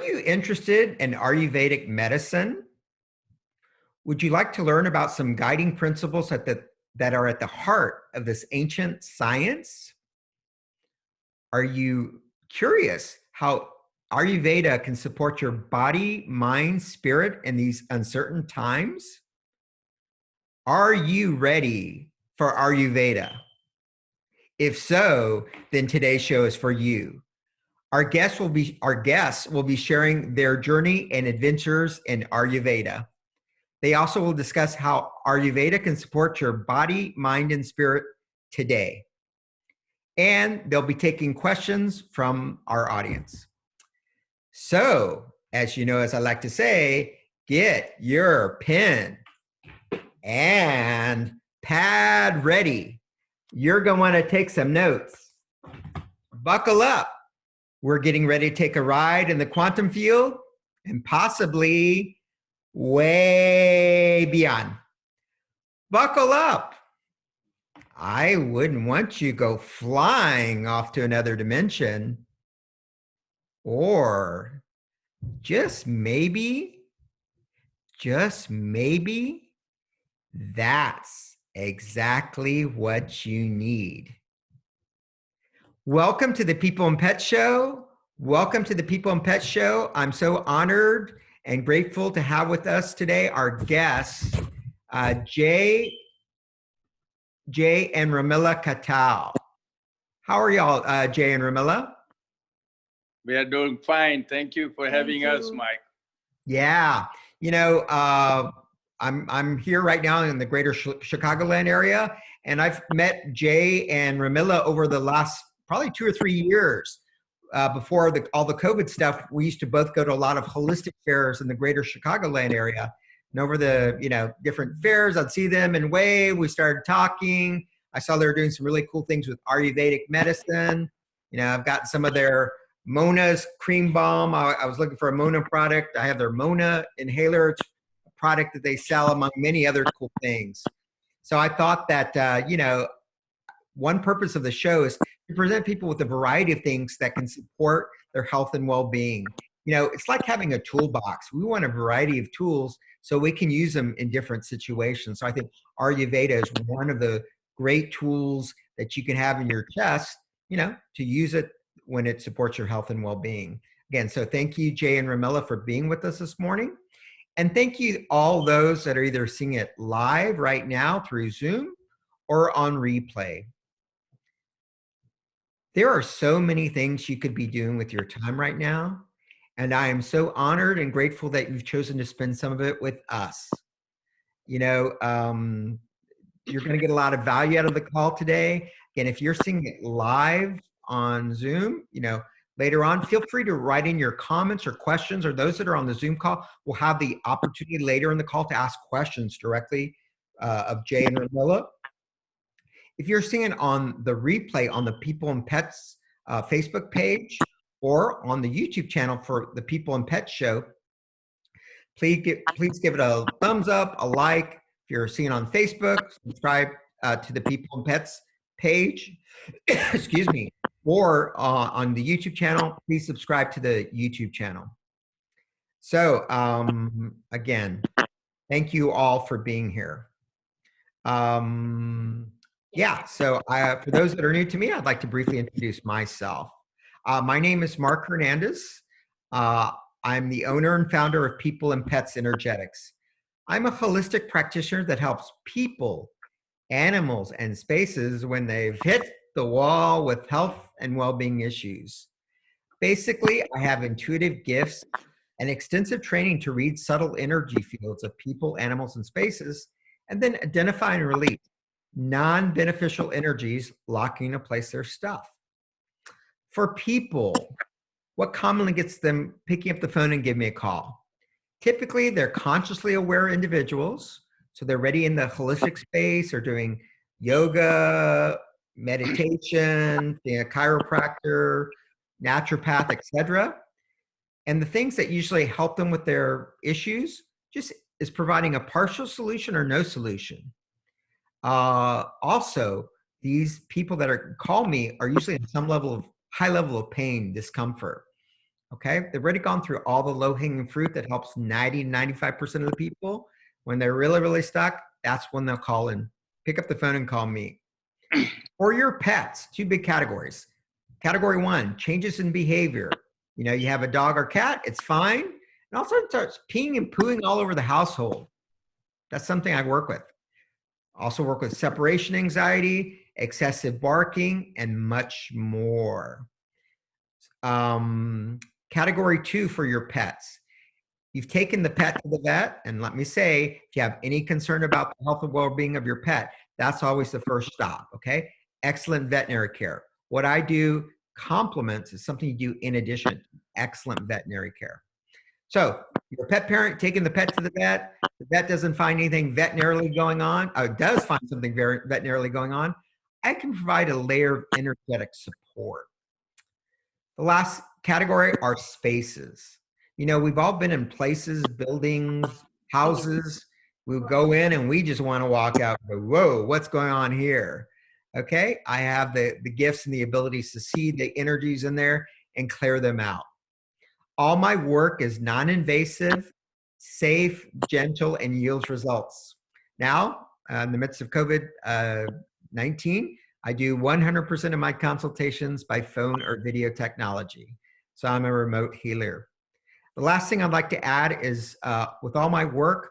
you interested in Ayurvedic medicine? Would you like to learn about some guiding principles that are at the heart of this ancient science? Are you curious how Ayurveda can support your body, mind, spirit in these uncertain times? Are you ready for Ayurveda? If so, then today's show is for you. Our guests will be sharing their journey and adventures in Ayurveda. They also will discuss how Ayurveda can support your body, mind, and spirit today. And they'll be taking questions from our audience. So, as you know, as I like to say, get your pen and pad ready. You're going to want to take some notes. Buckle up. We're getting ready to take a ride in the quantum field and possibly way beyond. Buckle up. I wouldn't want you to go flying off to another dimension. Or just maybe, that's exactly what you need. Welcome to the People and Pets Show. Welcome to the People and Pets Show. I'm so honored and grateful to have with us today our guests, Jay and Ramila Khatau. How are y'all, Jay and Ramila? We are doing fine. Thank you for having us, Mike. Yeah, you know, I'm here right now in the greater Chicagoland area, and I've met Jay and Ramila over the last probably 2 or 3 years. Before all the COVID stuff, we used to both go to a lot of holistic fairs in the greater Chicagoland area. And over the different fairs, I'd see them and wave. We started talking. I saw they were doing some really cool things with Ayurvedic medicine. I've got some of their Mona's cream balm. I was looking for a Mona product. I have their Mona inhaler. It's a product that they sell among many other cool things. So I thought that, one purpose of the show is to present people with a variety of things that can support their health and well-being. It's like having a toolbox. We want a variety of tools so we can use them in different situations. So I think Ayurveda is one of the great tools that you can have in your chest, to use it when it supports your health and well-being. Again, so thank you, Jay and Ramila, for being with us this morning. And thank you all those that are either seeing it live right now through Zoom or on replay. There are so many things you could be doing with your time right now. And I am so honored and grateful that you've chosen to spend some of it with us. You're going to get a lot of value out of the call today. And if you're seeing it live on Zoom, later on, feel free to write in your comments or questions, or those that are on the Zoom call will have the opportunity later in the call to ask questions directly of Jay and Ramila. If you're seeing it on the replay on the People and Pets Facebook page or on the YouTube channel for the People and Pets Show, please give it a thumbs up, a like. If you're seeing it on Facebook, subscribe to the People and Pets page, excuse me, or on the YouTube channel, please subscribe to the YouTube channel. So again, thank you all for being here. Yeah, so for those that are new to me, I'd like to briefly introduce myself. My name is Mark Hernandez. I'm the owner and founder of People and Pets Energetics. I'm a holistic practitioner that helps people, animals, and spaces when they've hit the wall with health and well-being issues. Basically, I have intuitive gifts and extensive training to read subtle energy fields of people, animals, and spaces, and then identify and release non-beneficial energies locking in place their stuff. For people, what commonly gets them picking up the phone and give me a call? Typically, they're consciously aware individuals, so they're ready in the holistic space or doing yoga, meditation, being a chiropractor, naturopath, etc. And the things that usually help them with their issues just is providing a partial solution or no solution. Also, these people that call me are usually in some high level of pain, discomfort. Okay. They've already gone through all the low hanging fruit that helps 95% of the people. When they're really, really stuck, that's when they'll call in. Pick up the phone and call me. For your pets, two big categories. Category one, changes in behavior. You know, you have a dog or cat, it's fine. And also it starts peeing and pooing all over the household. That's something I work with. Also work with separation anxiety, excessive barking, and much more. Category two for your pets. You've taken the pet to the vet, and let me say, if you have any concern about the health and well-being of your pet, that's always the first stop, okay? Excellent veterinary care. What I do complements is something you do in addition, excellent veterinary care. So you're a pet parent taking the pet to the vet doesn't find anything veterinarily going on, does find something very veterinarily going on, I can provide a layer of energetic support. The last category are spaces. You know, we've all been in places, buildings, houses. We go in and we just want to walk out and go, whoa, what's going on here? Okay, I have the gifts and the abilities to see the energies in there and clear them out. All my work is non-invasive, safe, gentle, and yields results. Now, in the midst of COVID-19, I do 100% of my consultations by phone or video technology. So I'm a remote healer. The last thing I'd like to add is with all my work,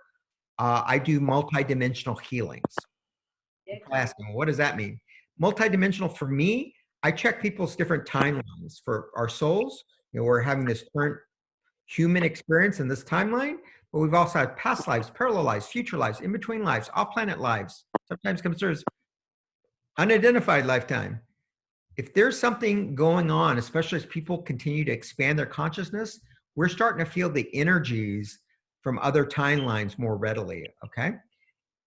I do multidimensional healings. People asking, what does that mean? Multidimensional for me, I check people's different timelines for our souls. You know, we're having this current human experience in this timeline, but we've also had past lives, parallel lives, future lives, in-between lives, off-planet lives, sometimes considered unidentified lifetime. If there's something going on, especially as people continue to expand their consciousness, we're starting to feel the energies from other timelines more readily, okay?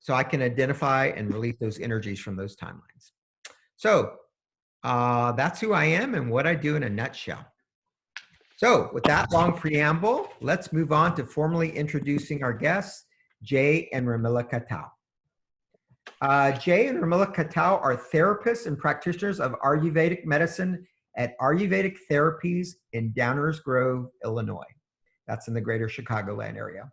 So I can identify and release those energies from those timelines. So that's who I am and what I do in a nutshell. So with that long preamble, let's move on to formally introducing our guests, Jay and Ramila Khatau. Jay and Ramila Khatau are therapists and practitioners of Ayurvedic medicine at Ayurvedic Therapies in Downers Grove, Illinois. That's in the greater Chicagoland area.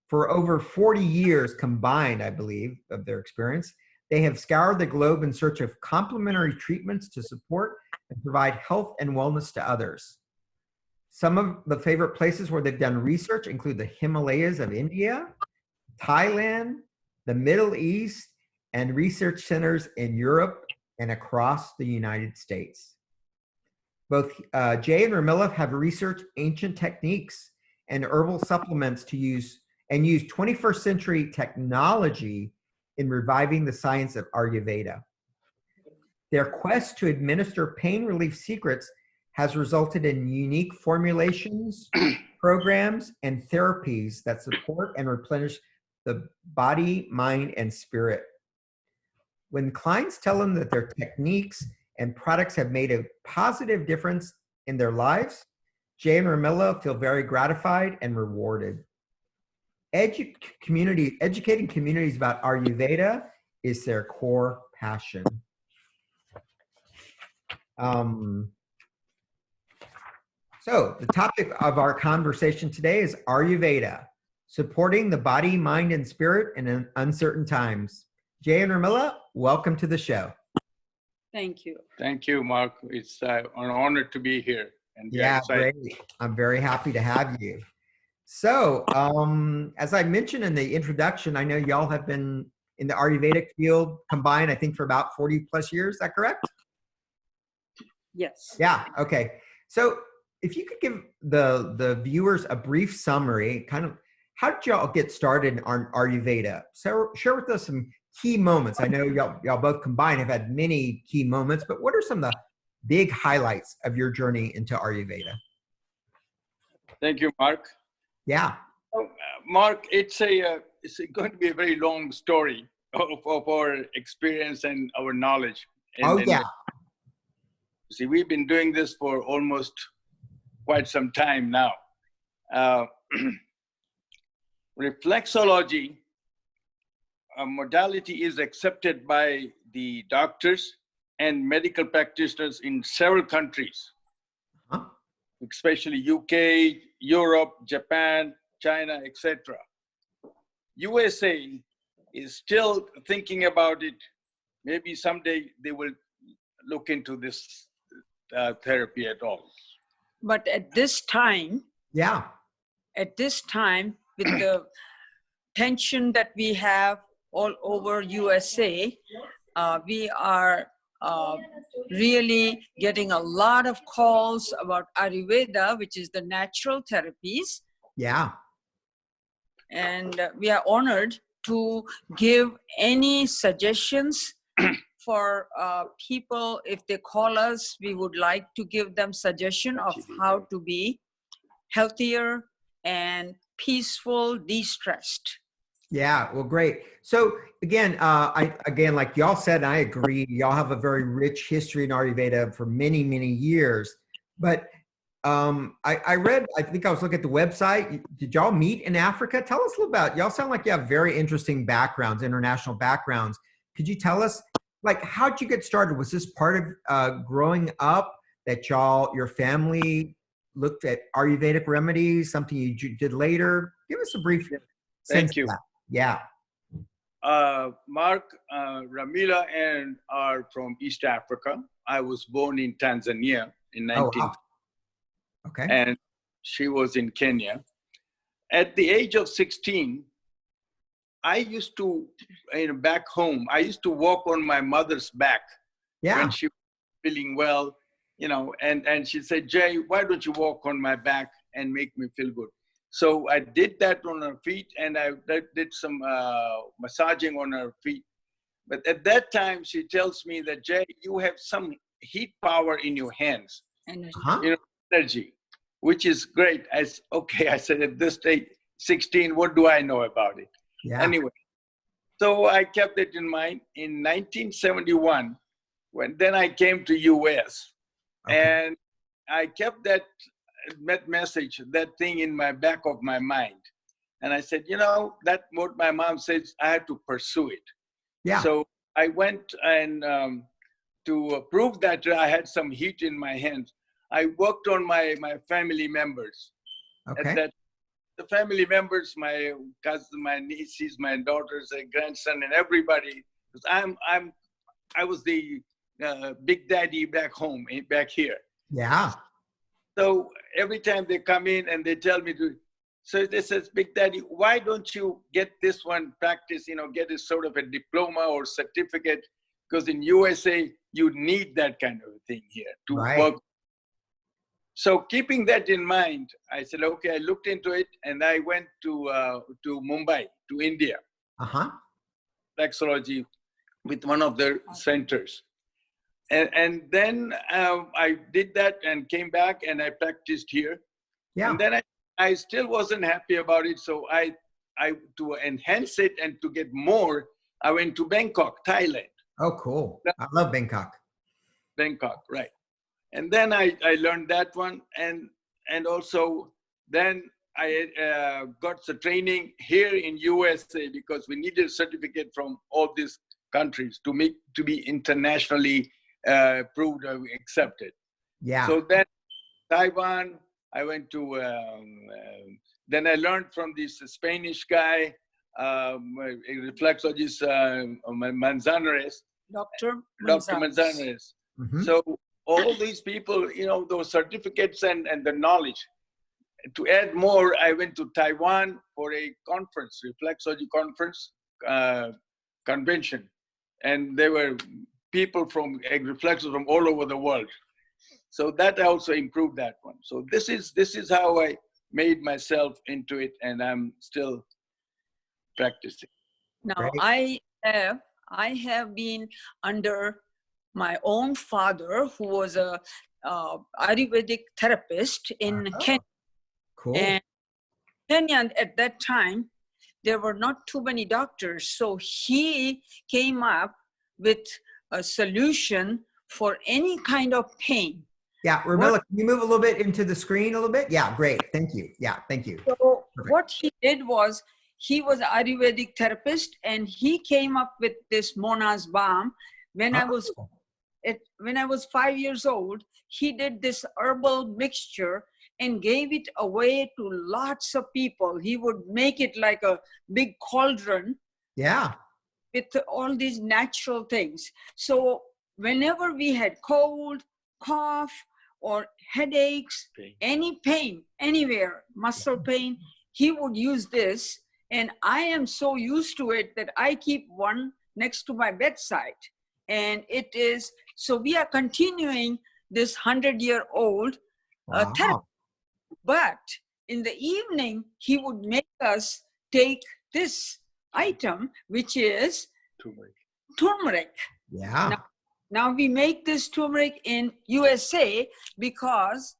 For over 40 years combined, I believe, of their experience, they have scoured the globe in search of complementary treatments to support and provide health and wellness to others. Some of the favorite places where they've done research include the Himalayas of India, Thailand, the Middle East, and research centers in Europe and across the United States. Both Jay and Ramila have researched ancient techniques and herbal supplements to use 21st century technology in reviving the science of Ayurveda. Their quest to administer pain relief secrets has resulted in unique formulations, programs, and therapies that support and replenish the body, mind, and spirit. When clients tell them that their techniques and products have made a positive difference in their lives, Jay and Ramila feel very gratified and rewarded. Educating communities about Ayurveda is their core passion. So the topic of our conversation today is Ayurveda, supporting the body, mind, and spirit in uncertain times. Jay and Ramila, welcome to the show. Thank you. Thank you, Mark. It's an honor to be here. And yeah, great. I'm very happy to have you. So, as I mentioned in the introduction, I know y'all have been in the Ayurvedic field combined, I think, for about 40 plus years. Is that correct? Yes. Yeah. Okay. So, if you could give the viewers a brief summary, kind of how did y'all get started on Ayurveda? So, share with us some key moments. I know y'all both combined have had many key moments, but what are some of the big highlights of your journey into Ayurveda? Thank you, Mark. Yeah. Mark, it's going to be a very long story of our experience and our knowledge. Yeah. See, we've been doing this for almost quite some time now. Reflexology modality is accepted by the doctors and medical practitioners in several countries. Huh? especially UK, Europe, Japan, China, etc. USA is still thinking about it. Maybe someday they will look into this therapy at all. But at this time, Yeah. with the tension that we have all over USA, we are really getting a lot of calls about Ayurveda, which is the natural therapies. Yeah. And we are honored to give any suggestions for people. If they call us, we would like to give them suggestion of how to be healthier and peaceful, de-stressed. Yeah, well, great. So again, like y'all said, and I agree, y'all have a very rich history in Ayurveda for many, many years. But I read, I think I was looking at the website. Did y'all meet in Africa? Tell us a little about, y'all sound like you have very interesting backgrounds, international backgrounds. Could you tell us, like, how'd you get started? Was this part of growing up that your family looked at Ayurvedic remedies, something you did later? Give us a brief sense Thank you. of that. Yeah. Mark, Ramila are from East Africa. I was born in Tanzania in 19. Wow. Okay. And she was in Kenya. At the age of 16, I used to, back home, I used to walk on my mother's back when she was feeling well, and she said, Jay, why don't you walk on my back and make me feel good? So I did that on her feet, and I did some massaging on her feet. But at that time, she tells me that, Jay, you have some heat power in your hands, energy, which is great. I said, at this stage, 16, what do I know about it? Yeah. Anyway, so I kept it in mind. In 1971, then I came to US, and I kept that message, that thing in my back of my mind. And I said, that what my mom says, I had to pursue it. Yeah. So I went and to prove that I had some heat in my hands, I worked on my family members. Okay. The family members, my cousins, my nieces, my daughters, my grandson, and everybody. Because I was the big daddy back home, back here. Yeah. So every time they come in and they tell me so they says, Big Daddy, why don't you get this one practice, get a sort of a diploma or certificate? Because in USA, you need that kind of a thing here to work. So keeping that in mind, I said, okay, I looked into it and I went to Mumbai, to India. Reflexology with one of their centers. And then I did that and came back and I practiced here. Yeah. And then I still wasn't happy about it. So I to enhance it and to get more, I went to Bangkok, Thailand. Oh, cool. I love Bangkok. Bangkok, right. And then I learned that one. And also then I got the training here in USA because we needed a certificate from all these countries to be internationally approved or accepted. Yeah. So then Taiwan, I went to, then I learned from this Spanish guy, reflexologist, Manzanares. Dr. Manzanares. Mm-hmm. So all these people, those certificates and the knowledge. To add more, I went to Taiwan for a conference, reflexology conference, convention. And there were people from reflexology from all over the world. So that also improved that one. So this is how I made myself into it, and I'm still practicing. Now, I have been under my own father, who was a Ayurvedic therapist in Kenya. Cool. And Kenya at that time, there were not too many doctors. So he came up with a solution for any kind of pain. Yeah, Ramila, can you move a little bit into the screen a little bit? Yeah, great. Thank you. Yeah, thank you. So what he did was, he was an Ayurvedic therapist, and he came up with this Mona's balm when I was when I was 5 years old, he did this herbal mixture and gave it away to lots of people. He would make it like a big cauldron. Yeah. With all these natural things. So whenever we had cold, cough, or headaches, any pain, anywhere, muscle pain, he would use this. And I am so used to it that I keep one next to my bedside. And it is, so we are continuing this 100-year-old therapy. But in the evening, he would make us take this item, which is turmeric. Yeah. Now we make this turmeric in USA because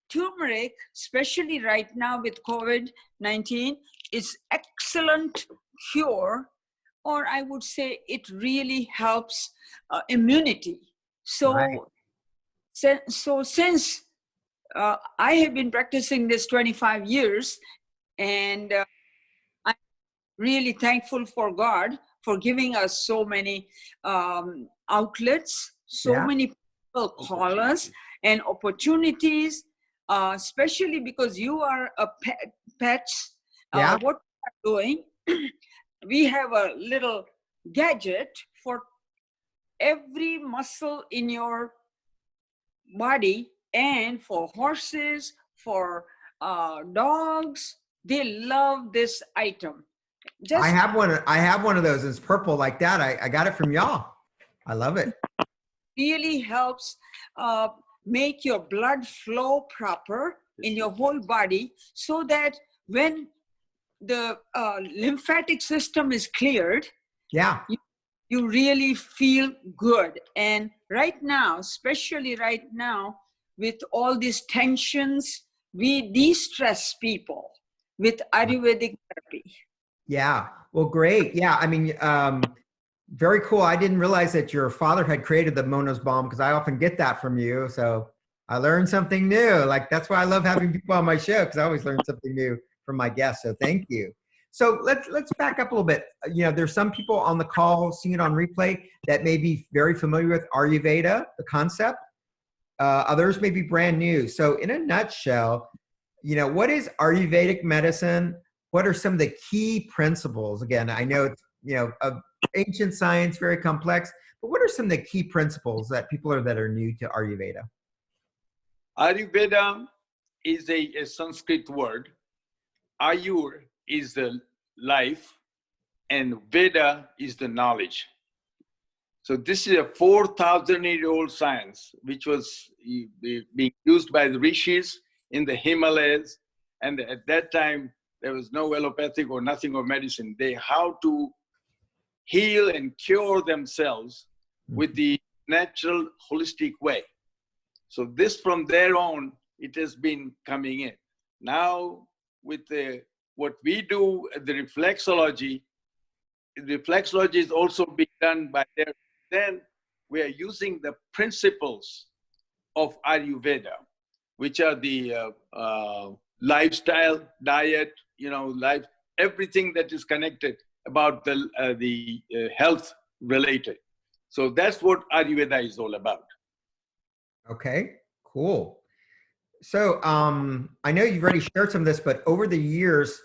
turmeric, especially right now with COVID-19, is excellent cure, or I would say it really helps immunity. So, right. Since I have been practicing this 25 years, and I'm really thankful for God for giving us so many outlets, so many people call us, and opportunities, especially because you are a pets. What we are doing, we have a little gadget for every muscle in your body, and for horses, for dogs, they love this item. I have one of those. It's purple like that. I got it from y'all. I love it. Really helps make your blood flow proper in your whole body, so that when the lymphatic system is cleared, you really feel good. And right now, especially right now, with all these tensions, we de-stress people with Ayurvedic therapy. Yeah. Well, great. Yeah. I mean, very cool. I didn't realize that your father had created the Mona's Balm, because I often get that from you. So I learned something new. Like, that's why I love having people on my show, because I always learn something new from my guests. So thank you. So let's back up a little bit. You know, there's some people on the call seeing it on replay that may be very familiar with Ayurveda, the concept. Others may be brand new. So in a nutshell, you know, what is Ayurvedic medicine? What are some of the key principles? Again, I know it's, you know, of ancient science, very complex, but what are some of the key principles that people that are new to Ayurveda? Ayurveda is a Sanskrit word. Ayur is the life, and Veda is the knowledge. So this is a 4,000-year-old science, which was being used by the rishis in the Himalayas. And at that time, there was no allopathic or nothing of medicine. They how to heal and cure themselves with the natural, holistic way. So this, from there on, it has been coming in. Now, with what we do, the reflexology is also being done by there. Then we are using the principles of Ayurveda, which are the lifestyle, diet, you know, life, everything that is connected about the health related. So that's what Ayurveda is all about. Okay, cool. So I know you've already shared some of this, but over the years,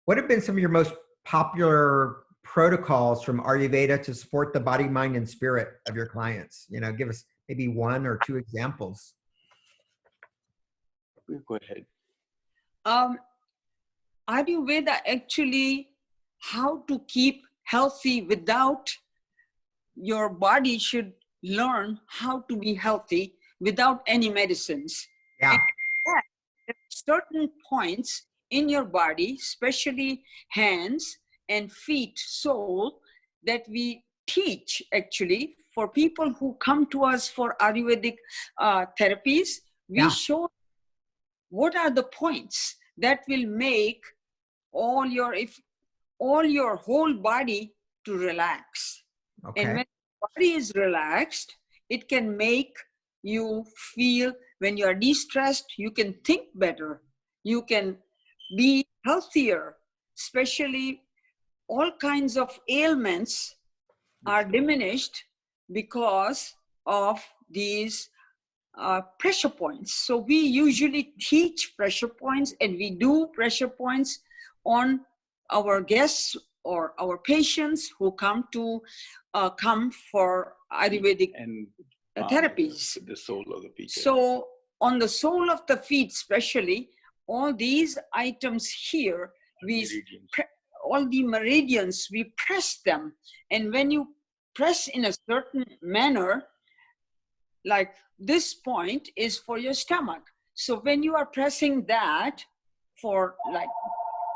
what have been some of your most popular protocols from Ayurveda to support the body, mind, and spirit of your clients? You know, give us maybe one or two examples. Go ahead. Ayurveda actually, how to keep healthy without, your body should learn how to be healthy without any medicines. Yeah. And at certain points in your body, especially hands and feet, soul, that we teach actually for people who come to us for Ayurvedic therapies. We show what are the points that will make all your whole body to relax. Okay. And when the body is relaxed, it can make you feel, when you are de-stressed, you can think better, you can be healthier, especially all kinds of ailments are diminished because of these pressure points. So we usually teach pressure points, and we do pressure points on our guests or our patients who come for Ayurvedic And therapies. the sole of the feet. So on the sole of the feet, especially, all these items here, all the meridians, we press them. And when you press in a certain manner, like this point is for your stomach. So when you are pressing that for like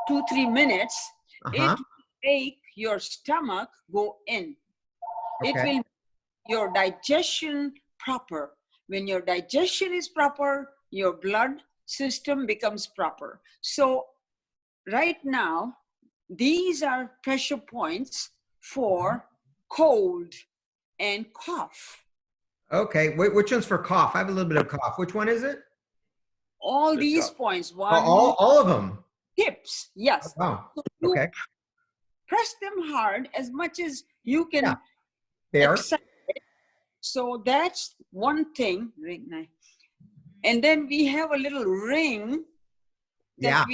2-3 minutes, it will make your stomach go in. Okay. It will your digestion proper. When your digestion is proper, your blood system becomes proper. So right now, these are pressure points for cold and cough. Okay, which one's for cough? I have a little bit of cough. Which one is it? All these points. One, all of them. Hips, yes. Oh, wow. So Okay. press them hard as much as you can. Yeah. They are. So that's one thing. And then we have a little ring that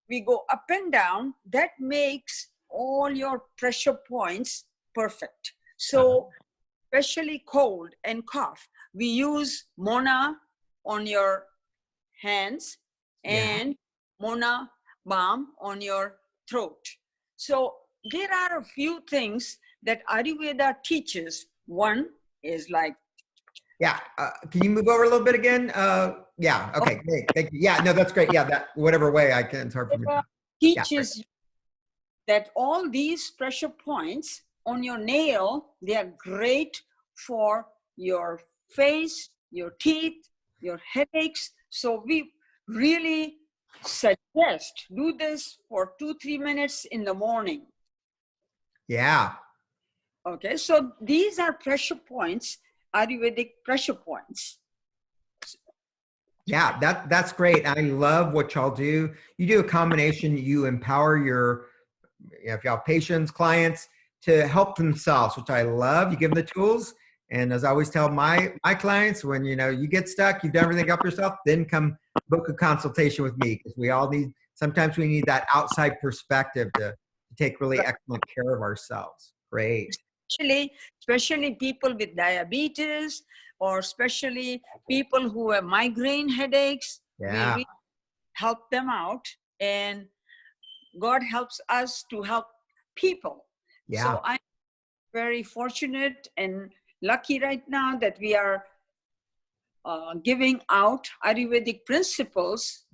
we go up and down. That makes all your pressure points perfect. So especially cold and cough, we use Mona on your hands and Mona balm on your throat. So there are a few things that Ayurveda teaches. One is like, can you move over a little bit again? Okay, great. Thank you. Yeah, no, that's great. Yeah, that whatever way I can. It's hard for me. Teaches that all these pressure points on your nail, they are great for your face, your teeth, your headaches. So we really suggest do this for 2-3 minutes in the morning. Yeah. Okay, so these are pressure points, Ayurvedic pressure points. Yeah, that's great. I love what y'all do. You do a combination. You empower your, if you have patients, clients to help themselves, which I love. You give them the tools. And as I always tell my clients, when you get stuck, you've done everything up yourself, then come book a consultation with me, because we all need, sometimes we need that outside perspective to take really excellent care of ourselves. Great. Especially people with diabetes, or especially people who have migraine headaches. We really help them out, and God helps us to help people. So I'm very fortunate and lucky right now that we are giving out Ayurvedic principles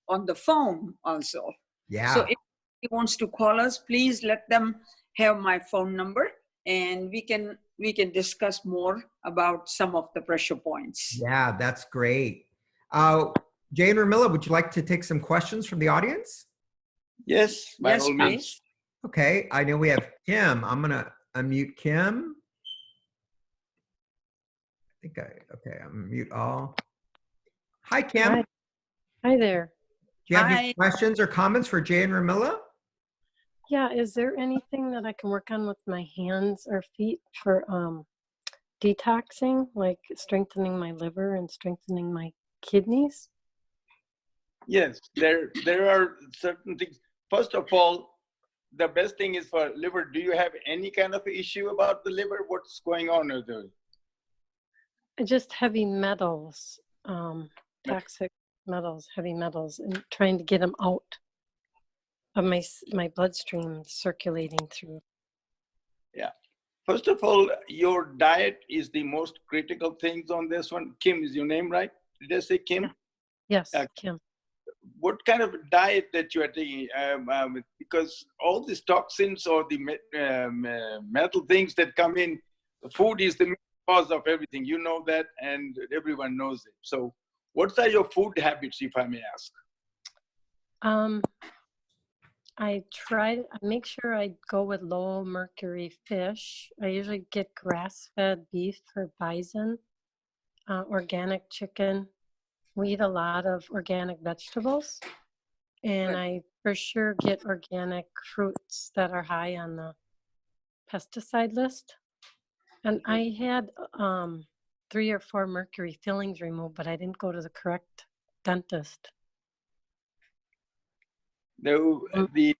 on the phone also. So if he wants to call us, please let them have my phone number, and we can discuss more about some of the pressure points. Yeah, that's great. Jay and Ramila, would you like to take some questions from the audience? Yes, by all means. Please. Okay, I know we have Kim. I'm gonna unmute Kim. I'm mute all. Hi, Kim. Hi there. Do you have any questions or comments for Jay and Ramila? Yeah, is there anything that I can work on with my hands or feet for detoxing, like strengthening my liver and strengthening my kidneys? Yes, there are certain things. First of all, the best thing is for liver. Do you have any kind of issue about the liver? What's going on with it? Just heavy metals, toxic metals, heavy metals, and trying to get them out of my bloodstream circulating through. Yeah. First of all, your diet is the most critical things on this one. Kim is your name, right? Did I say Kim? Yes, Kim. What kind of diet that you are taking? Because all these toxins or the metal things that come in, food is the main cause of everything. You know that, and everyone knows it. So what are your food habits, if I may ask? I make sure I go with low mercury fish. I usually get grass-fed beef for bison, organic chicken. We eat a lot of organic vegetables, and I for sure get organic fruits that are high on the pesticide list. And I had 3 or 4 mercury fillings removed, but I didn't go to the correct dentist. No, the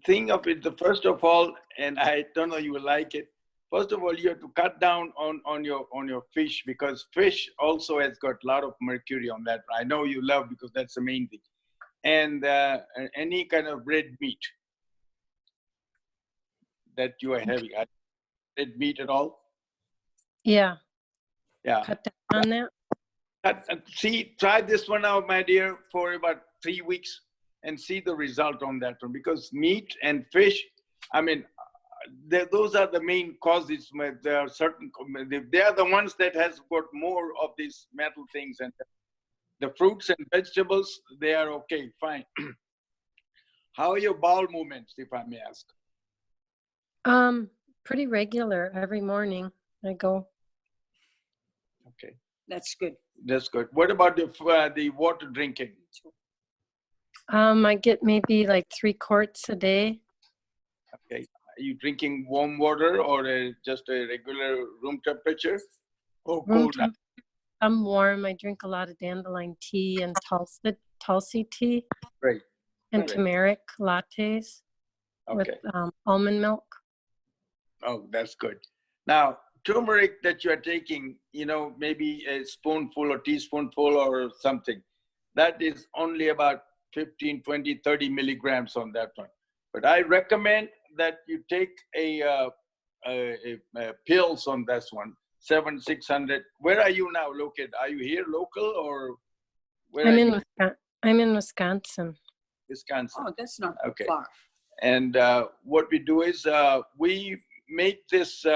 thing of it, the first of all, and I don't know you will like it. First of all, you have to cut down on your fish, because fish also has got a lot of mercury on that. I know you love, because that's the main thing. And any kind of red meat that you are having. Red meat at all? Yeah. Yeah. Cut down on that. See, try this one out, my dear, for about 3 weeks and see the result on that one. Because meat and fish, I mean, those are the main causes. There are certain, they are the ones that has got more of these metal things. And the fruits and vegetables, they are okay, fine. How are your bowel movements, if I may ask? Pretty regular. Every morning I go. Okay. That's good. That's good. What about the water drinking? I get maybe like 3 quarts a day. Okay. Are you drinking warm water, or just a regular room temperature, or cold? I'm warm. I drink a lot of dandelion tea and tulsi tea. Right. And turmeric lattes with almond milk. Oh, that's good. Now, turmeric that you are taking, maybe a spoonful or teaspoonful or something, that is only about 15, 20, 30 milligrams on that one. But I recommend that you take a pills on this one, 600. Where are you now located? Are you here local, or where? I'm in Wisconsin. Wisconsin. Oh, that's not far. And what we do is we make this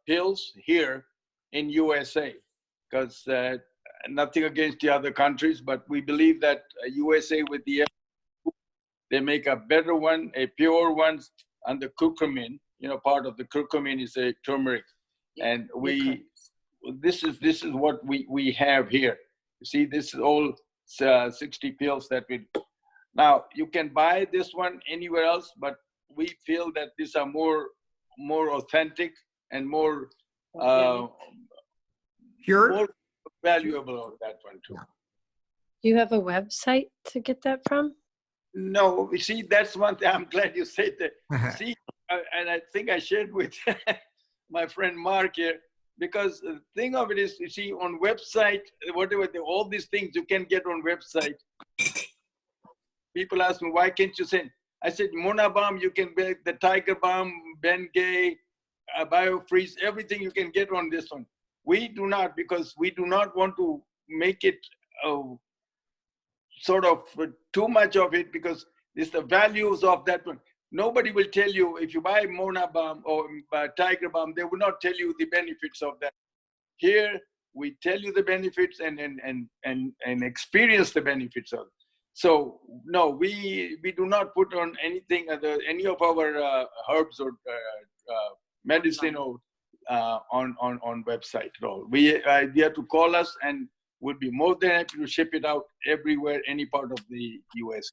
pills here in USA, because nothing against the other countries, but we believe that USA with they make a better one, a pure one, and the curcumin. Part of the curcumin is a turmeric, and this is what we have here. You see, this is all 60 pills that we. Now you can buy this one anywhere else, but we feel that these are more authentic and more pure, more valuable on that one too. Do you have a website to get that from? No, you see, that's one thing. I'm glad you said that. See, and I think I shared with my friend Mark here, because the thing of it is, you see, on website, whatever, all these things you can get on website. People ask me, why can't you send? I said, Mona Balm, you can get the Tiger Balm, Bengay, BioFreeze, everything you can get on this one. We do not, because we do not want to make it sort of too much of it, because it's the values of that one. Nobody will tell you, if you buy Mona Balm or Tiger Balm, they will not tell you the benefits of that. Here, we tell you the benefits and experience the benefits of it. So no, we do not put on anything, any of our herbs or medicine or on website at all. We have to call us, and we'll be more than happy to ship it out everywhere, any part of the US.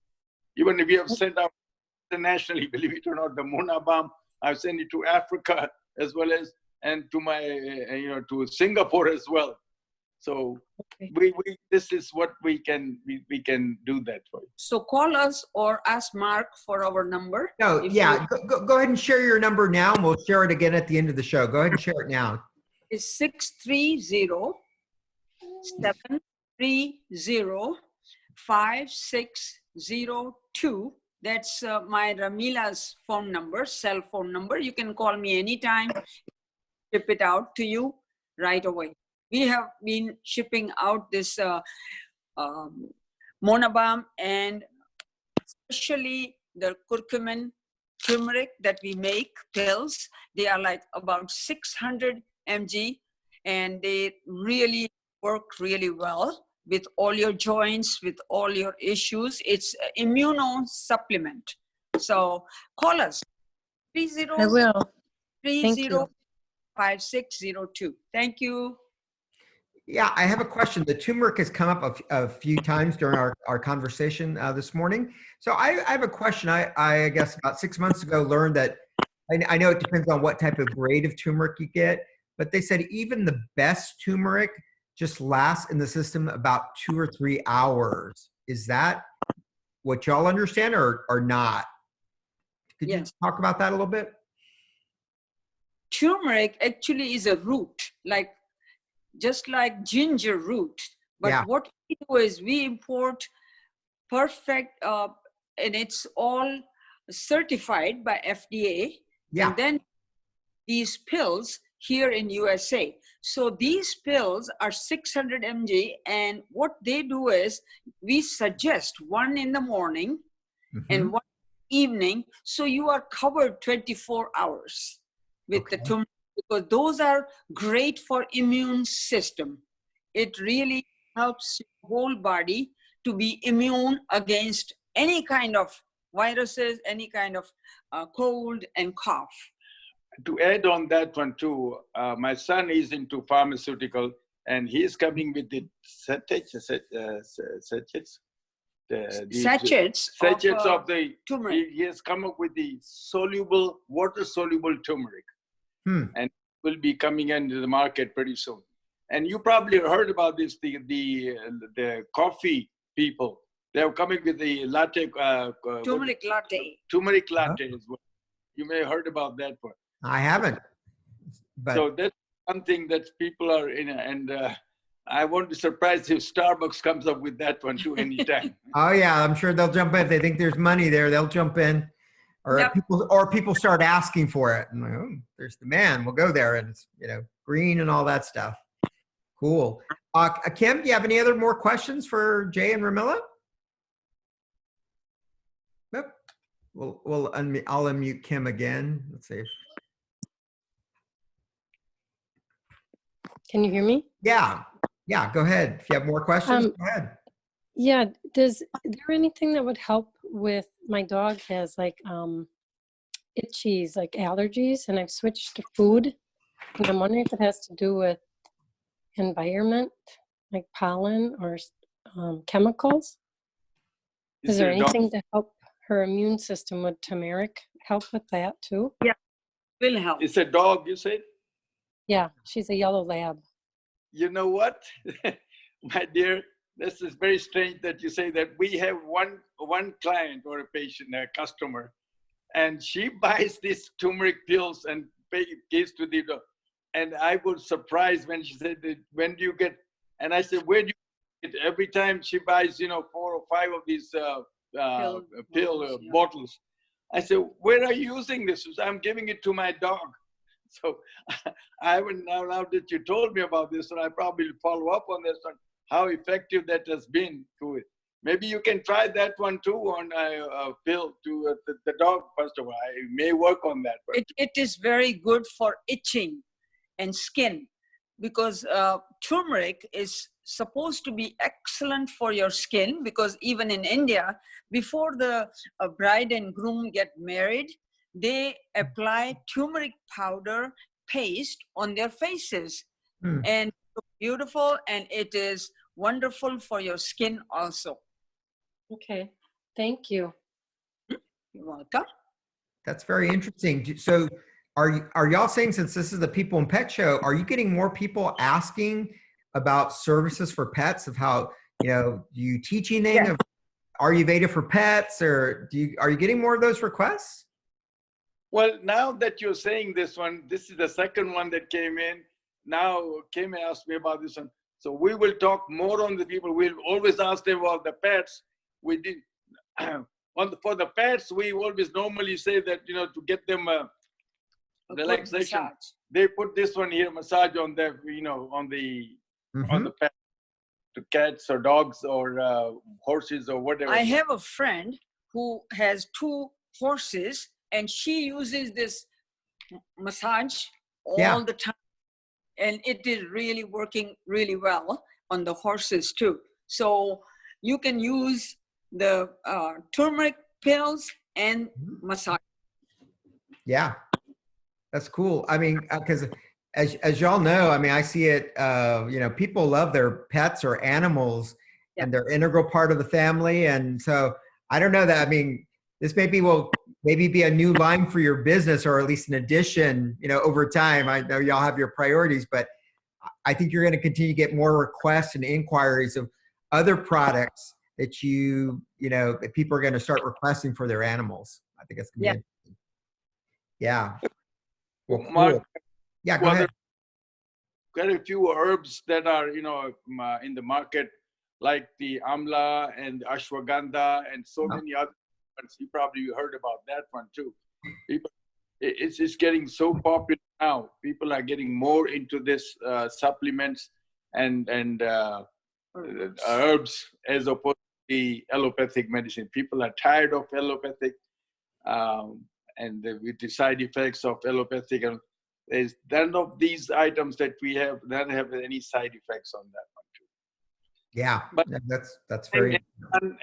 Even if we have sent out internationally, believe it or not, the Mona Balm, I've sent it to Africa as well as, and to my, to Singapore as well. So this is what we can do that for you. So call us or ask Mark for our number. No, yeah, go ahead and share your number now, and we'll share it again at the end of the show. Go ahead and share it now. It's 630-730-5602. That's my Ramila's phone number, cell phone number. You can call me anytime, ship it out to you right away. We have been shipping out this Mona Balm, and especially the curcumin turmeric that we make pills. They are like about 600 mg, and they really work really well with all your joints, with all your issues. It's immunosupplement. So call us. 30. I will. 30-5602. Thank you. Yeah, I have a question. The turmeric has come up a few times during our conversation this morning. So I have a question. I guess about 6 months ago learned that I know it depends on what type of grade of turmeric you get, but they said even the best turmeric just lasts in the system about 2 or 3 hours. Is that what y'all understand or not? Could you talk about that a little bit? Turmeric actually is a root, just like ginger root. But what we do is we import perfect, and it's all certified by FDA. And then these pills here in USA. So these pills are 600 mg, and what they do is we suggest one in the morning and one evening, so you are covered 24 hours with the turmeric, because those are great for immune system. It really helps your whole body to be immune against any kind of viruses, any kind of cold and cough. To add on that one too, my son is into pharmaceutical, and he's coming with the sachets of the turmeric. He has come up with the water-soluble turmeric, and will be coming into the market pretty soon. And you probably heard about this, the coffee people. They're coming with the latte. Turmeric latte. Turmeric latte as well. You may have heard about that one. I haven't. But so that's something that people are in, and I won't be surprised if Starbucks comes up with that one too anytime. Oh yeah, I'm sure they'll jump in. If they think there's money there, they'll jump in. Or people start asking for it. And like, oh, there's demand. We'll go there, and it's green and all that stuff. Cool. Kim, do you have any more questions for Jay and Ramila? Nope. I'll unmute Kim again. Let's see. Can you hear me? Yeah. Go ahead. If you have more questions, go ahead. Yeah. Is there anything that would help with my dog has itchies, like allergies, and I've switched to food, and I'm wondering if it has to do with environment, like pollen or chemicals. Is there anything to help her immune system? Would turmeric help with that too? Yeah, will help. It's a dog, you said? Yeah, she's a yellow lab. You know what, my dear, this is very strange that you say that. We have one client or a patient, a customer, and she buys these turmeric pills and gives to the dog. And I was surprised when she said, when do you get, and I said, where do you get it? Every time she buys, 4 or 5 of these bottles. I said, where are you using this? I'm giving it to my dog. So I haven't, now that you told me about this, and I probably follow up on this one, how effective that has been to it. Maybe you can try that one too on a pill to the dog. First of all, I may work on that. It is very good for itching and skin, because turmeric is supposed to be excellent for your skin, because even in India, before the bride and groom get married, they apply turmeric powder paste on their faces. And it's beautiful, and it is wonderful for your skin also. Okay, thank you. You're welcome. That's very interesting. So are y'all saying, since this is the People and Pet Show, are you getting more people asking about services for pets, of how, do you teach anything of Ayurveda for pets, or are you getting more of those requests? Well, now that you're saying this one, this is the second one that came in. Now Kim asked me about this one. So we will talk more on the people. We'll always ask them about the pets. We did for the pets, we always normally say that, to get them relaxation. They put this one here, massage on their, on the pet, to cats or dogs or horses or whatever. I have a friend who has 2 horses, and she uses this massage all the time. And it is really working really well on the horses too. So you can use the turmeric pills and massage. Yeah, that's cool. I mean, because as y'all know, I mean, I see it, people love their pets or animals, and they're an integral part of the family. And so I don't know that, I mean, this maybe will maybe be a new line for your business, or at least an addition, over time. I know y'all have your priorities, but I think you're going to continue to get more requests and inquiries of other products that that people are going to start requesting for their animals. I think that's going to be interesting. Yeah. Well, cool. Mark, yeah, go ahead. Quite a few herbs that are, in the market, like the amla and ashwagandha and so many other ones. You probably heard about that one too. It's getting so popular now. People are getting more into this supplements and herbs as opposed to the allopathic medicine. People are tired of allopathic and with the side effects of allopathic. And there's none of these items that we have that have any side effects on that one too. Yeah, but that's very.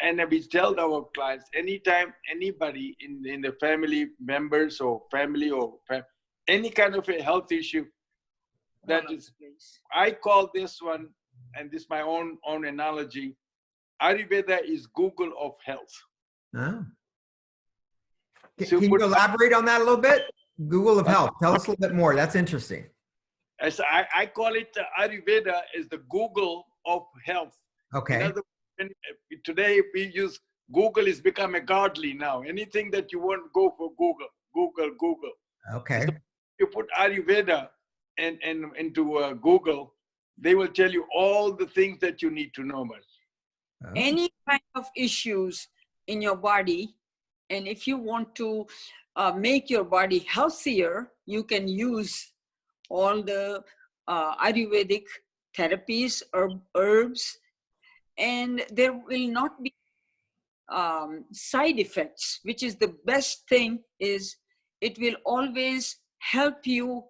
And we tell our clients, anytime anybody in the family members or family or any kind of a health issue, that is, I call this one, and this is my own analogy, Ayurveda is Google of health. Oh. Can you elaborate on that a little bit? Google of health. Tell us a little bit more. That's interesting. As I call it, Ayurveda is the Google of health. Okay. Today we use Google is become a godly now. Anything that you want, go for Google. Okay. So you put Ayurveda and into Google, they will tell you all the things that you need to know about. Oh. Any kind of issues in your body, and if you want to make your body healthier, you can use all the Ayurvedic therapies, herbs, and there will not be side effects, which is the best thing. Is it will always help your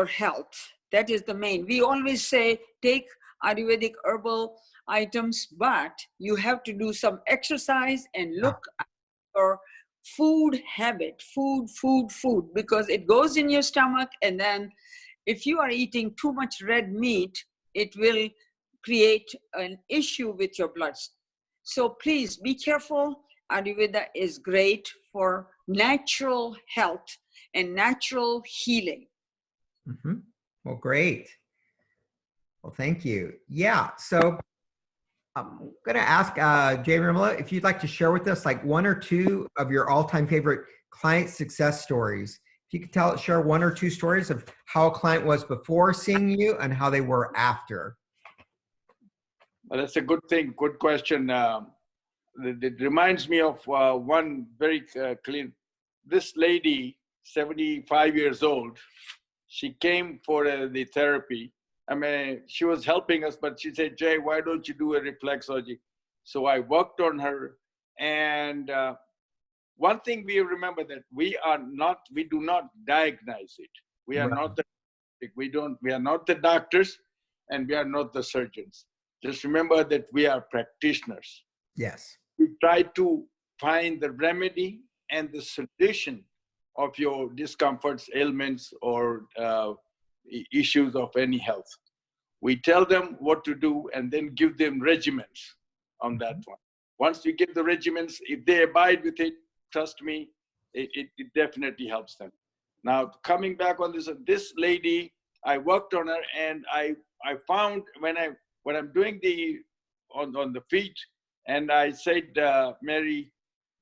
health. That is the main. We always say take Ayurvedic herbal items, but you have to do some exercise and look at your food habit, food, because it goes in your stomach, and then if you are eating too much red meat, it will create an issue with your blood. So please be careful. Ayurveda is great for natural health and natural healing. Mm-hmm. Well, great. Well, thank you. Yeah. So I'm going to ask Jay Ramila if you'd like to share with us like one or two of your all-time favorite client success stories. If you could share one or two stories of how a client was before seeing you and how they were after. Well, that's a good thing. Good question. It reminds me of one very clean. This lady, 75 years old, she came for the therapy. I mean, she was helping us, but she said, Jay, why don't you do a reflexology? So I worked on her. And one thing we remember that we do not diagnose it. We are not the doctors, and we are not the surgeons. Just remember that we are practitioners. Yes. We try to find the remedy and the solution of your discomforts, ailments, or issues of any health. We tell them what to do and then give them regimens on that one. Once we give the regimens, if they abide with it, trust me, it definitely helps them. Now, coming back on this lady, I worked on her, and I found when I'm doing on the feet, and I said, Mary,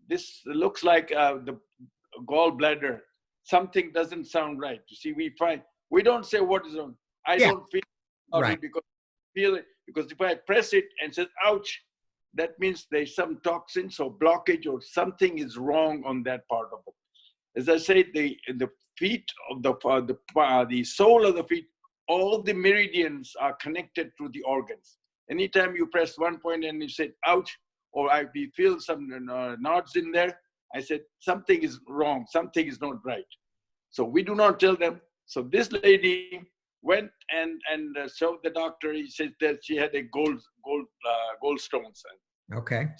this looks like the gallbladder. Something doesn't sound right. You see, we don't say what is wrong. I don't feel it because I feel it, because if I press it and says, ouch, that means there's some toxins or blockage or something is wrong on that part of it. As I said, the feet of the sole of the feet, all the meridians are connected to the organs. Anytime you press one point and you say, ouch, or we feel some knots in there, I said, something is wrong, something is not right. So we do not tell them. So this lady went and showed the doctor. He said that she had a gallstones. Okay.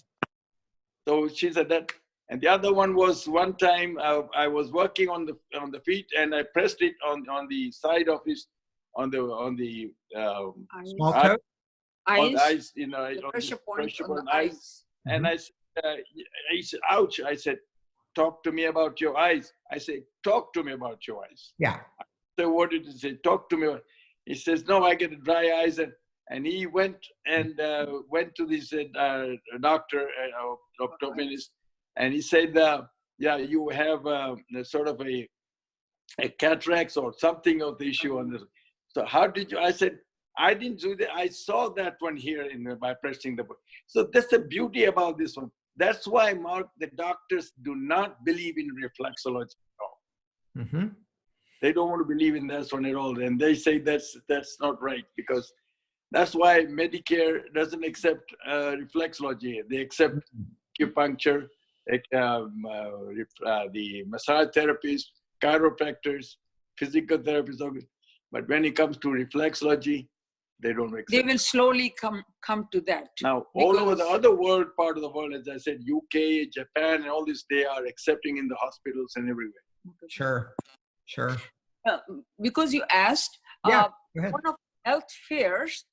So she said that. And the other one was one time I was working on the feet, and I pressed it on the side of his on the small toe? Eyes, the pressure point on the eyes. eyes. And I said, ouch. I said, talk to me about your eyes. I say, talk to me about your eyes. Yeah. So what did he say? Talk to me. He says, no, I get dry eyes. And he went to this doctor, optometrist, and he said, yeah, you have sort of a cataracts or something of the issue on this. So how did you? I said, I didn't do that. I saw that one here by pressing the button. So that's the beauty about this one. That's why, Mark, the doctors do not believe in reflexology at all. Mm-hmm. They don't want to believe in that one at all. And they say that's not right, because that's why Medicare doesn't accept reflexology. They accept acupuncture, the massage therapists, chiropractors, physical therapists. But when it comes to reflexology, they don't accept. They will slowly come to that. Now, all over the other part of the world, as I said, UK, Japan, and all this, they are accepting in the hospitals and everywhere. Sure. Because you asked, go ahead. one of health fairs,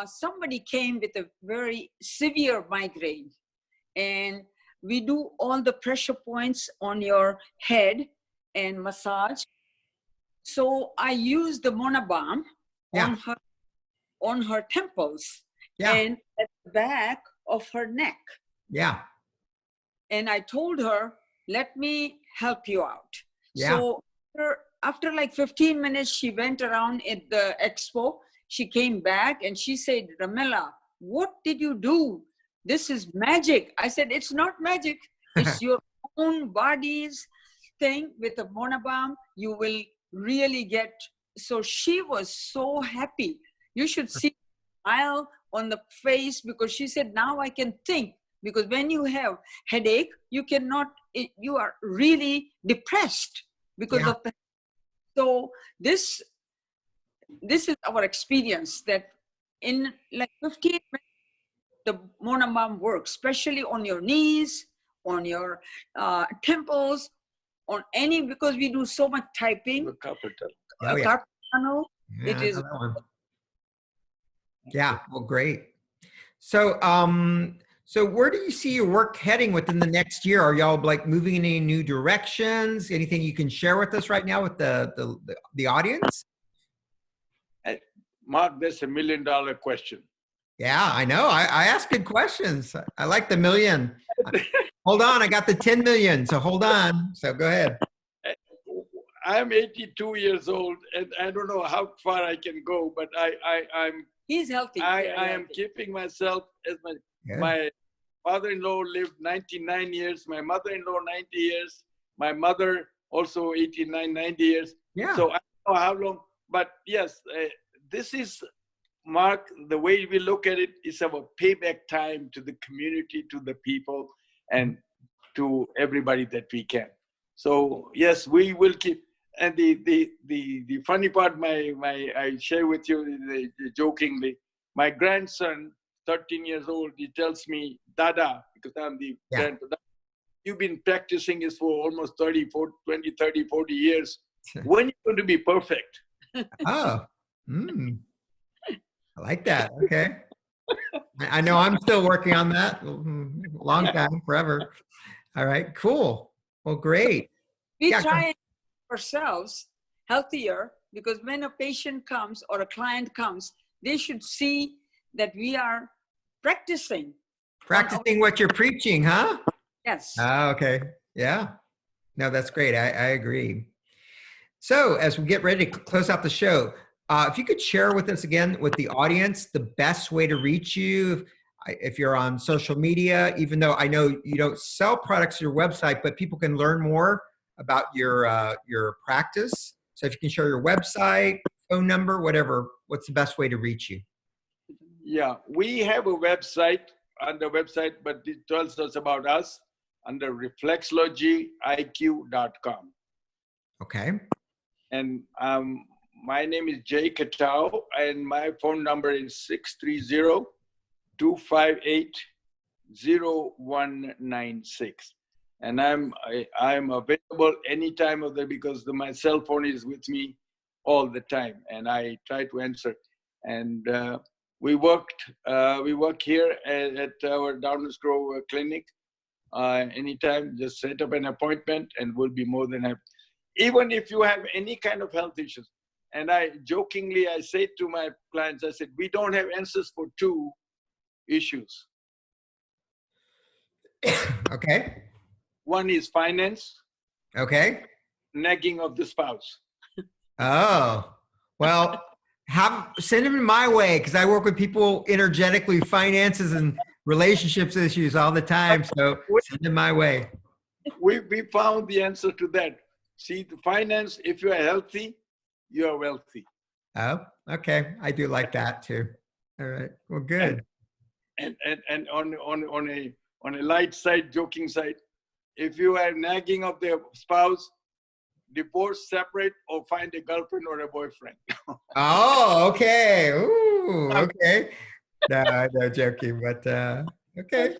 somebody came with a very severe migraine, and we do all the pressure points on your head and massage. So I used the Mona Balm on her temples and at the back of her neck. Yeah. And I told her, let me help you out. Yeah. So after like 15 minutes, she went around at the expo. She came back and she said, Ramila, what did you do? This is magic. I said, it's not magic. It's your own body's thing with the Mona Balm. You will really get. So she was so happy. You should see the smile on the face, because she said, now I can think. Because when you have headache, you are really depressed because of the. So this is our experience, that in like 15 minutes, the Mona Balm works, especially on your knees, on your temples, on any, because we do so much typing. The carpal tunnel. It is. Yeah, well, great. So, so where do you see your work heading within the next year? Are y'all like moving in any new directions? Anything you can share with us right now with the audience? Mark, that's $1 million question. Yeah, I know. I ask good questions. I like the million. Hold on, I got the 10 million. So hold on. So go ahead. I'm 82 years old, and I don't know how far I can go, but I'm. He's healthy. I am keeping myself as my father-in-law lived 99 years, my mother-in-law 90 years, my mother also 89, 90 years. Yeah. So I don't know how long, but yes, this is, Mark, the way we look at it is about payback time to the community, to the people, and to everybody that we can. So yes, we will keep. And the funny part, I share with you jokingly, my grandson, 13 years old, he tells me, Dada, because I'm the grandfather, you've been practicing this for almost 20, 30, 40 years. When are you going to be perfect? Oh, I like that. Okay. I know I'm still working on that. Long time, forever. All right, cool. Well, great. We try ourselves healthier, because when a patient comes or a client comes, they should see that we are practicing what you're preaching, huh? Yes. Okay. Yeah. No, that's great. I agree. So as we get ready to close out the show, if you could share with us again, with the audience, the best way to reach you, if you're on social media, even though I know you don't sell products to your website, but people can learn more about your practice. So if you can share your website, phone number, whatever, what's the best way to reach you? Yeah, we have a website, but it tells us about us under reflexologieiq.com. Okay. And my name is Jay Khatau, and my phone number is 630-258-0196. And I'm available any time of the, because my cell phone is with me all the time, and I try to answer. And we work here at our Downers Grove clinic anytime. Just set up an appointment and we'll be more than happy. Even if you have any kind of health issues. And I say to my clients, I said, we don't have answers for 2 issues. Okay. One is finance. Okay. Nagging of the spouse. Oh, well, send them my way, because I work with people energetically, finances and relationships issues all the time. So send them my way. We found the answer to that. See, the finance, if you are healthy, you are wealthy. Oh, okay. I do like that too. All right. Well, good. And on a light side, joking side, if you are nagging of the spouse, divorce, separate, or find a girlfriend or a boyfriend. Oh, okay. Ooh, okay. No joking, but okay.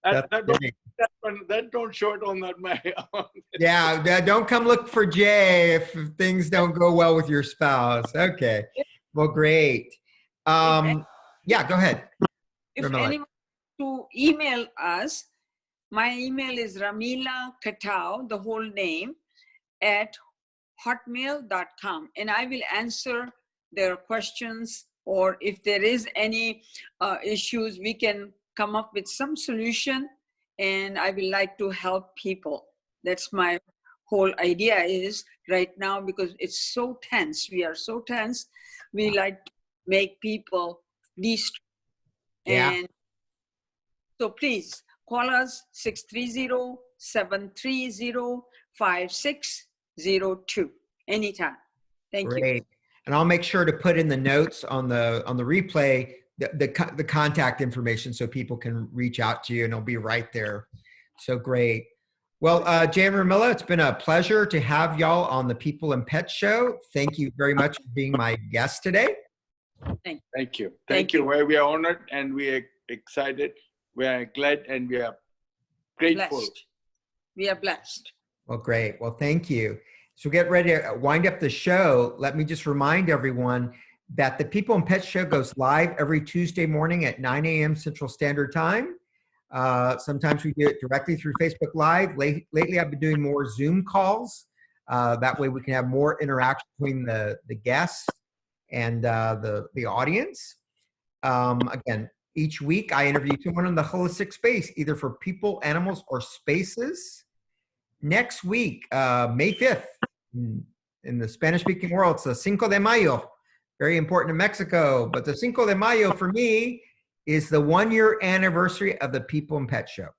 That don't show it on that my. Yeah, don't come look for Jay if things don't go well with your spouse. Okay. Well, great. Yeah, go ahead. If anyone to email us, my email is Ramila Khatau, the whole name, at hotmail.com, and I will answer their questions, or if there is any issues, we can come up with some solution, and I will like to help people. That's my whole idea is right now, because it's so tense. We are so tense. We like to make people de-stress. Yeah. And so please call us 630-730-5602 anytime. Thank you. Great. And I'll make sure to put in the notes on the replay the contact information so people can reach out to you, and it'll be right there. So great. Well, Jay and Ramila, it's been a pleasure to have y'all on the People and Pets Show. Thank you very much for being my guest today. Thank you. Thank you. We are honored and we are excited. We are glad and we are grateful. Blessed. We are blessed. Well, great. Well, thank you. So get ready to wind up the show. Let me just remind everyone that the People and Pets Show goes live every Tuesday morning at 9 a.m. Central Standard Time. Sometimes we do it directly through Facebook Live. Lately, I've been doing more Zoom calls. That way we can have more interaction between the guests and the audience. Again, each week I interview someone in the holistic space, either for people, animals, or spaces. Next week, May 5th, in the Spanish-speaking world, it's the Cinco de Mayo. Very important in Mexico. But the Cinco de Mayo for me is the 1-year anniversary of the People and Pet Show.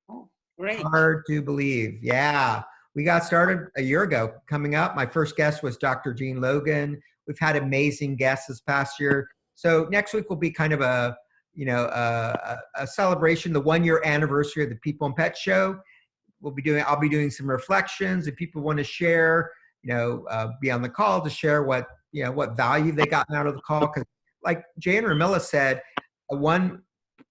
Oh, great. Hard to believe. Yeah. We got started a year ago. Coming up, my first guest was Dr. Gene Logan. We've had amazing guests this past year. So next week will be kind of a celebration, the 1-year anniversary of the People and Pet Show. I'll be doing some reflections. If people want to share, be on the call to share what value they gotten out of the call. Because like Jay and Ramila said, one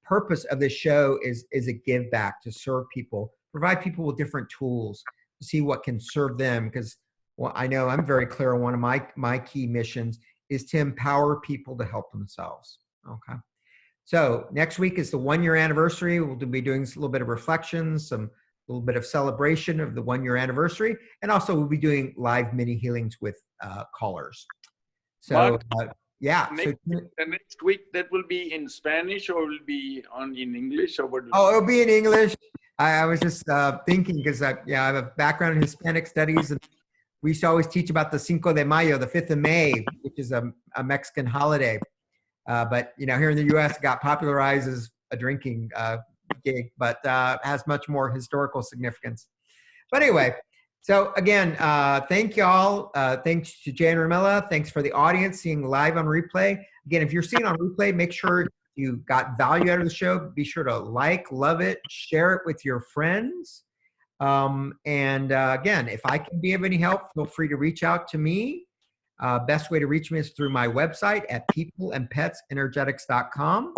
purpose of this show is a give back, to serve people, provide people with different tools to see what can serve them. Because I know I'm very clear on one of my key missions is to empower people to help themselves. Okay. So next week is the 1-year anniversary. We'll be doing a little bit of reflections, a little bit of celebration of the 1-year anniversary. And also we'll be doing live mini healings with callers. So yeah. The next week, that will be in Spanish or will be in English? Or what? Oh, it'll be in English. I was just thinking because I have a background in Hispanic studies, and we used to always teach about the Cinco de Mayo, the 5th of May, which is a Mexican holiday. But here in the U.S., it got popularized as a drinking gig, but has much more historical significance. But anyway, so again, thank y'all. Thanks to Jay and Ramila. Thanks for the audience seeing live on replay. Again, if you're seeing on replay, make sure you got value out of the show. Be sure to love it, share it with your friends. And again, if I can be of any help, feel free to reach out to me. Best way to reach me is through my website at peopleandpetsenergetics.com.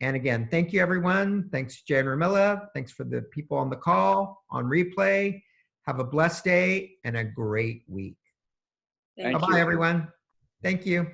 And again, thank you, everyone. Thanks, Jay and Ramila. Thanks for the people on the call, on replay. Have a blessed day and a great week. Bye-bye, everyone. Thank you.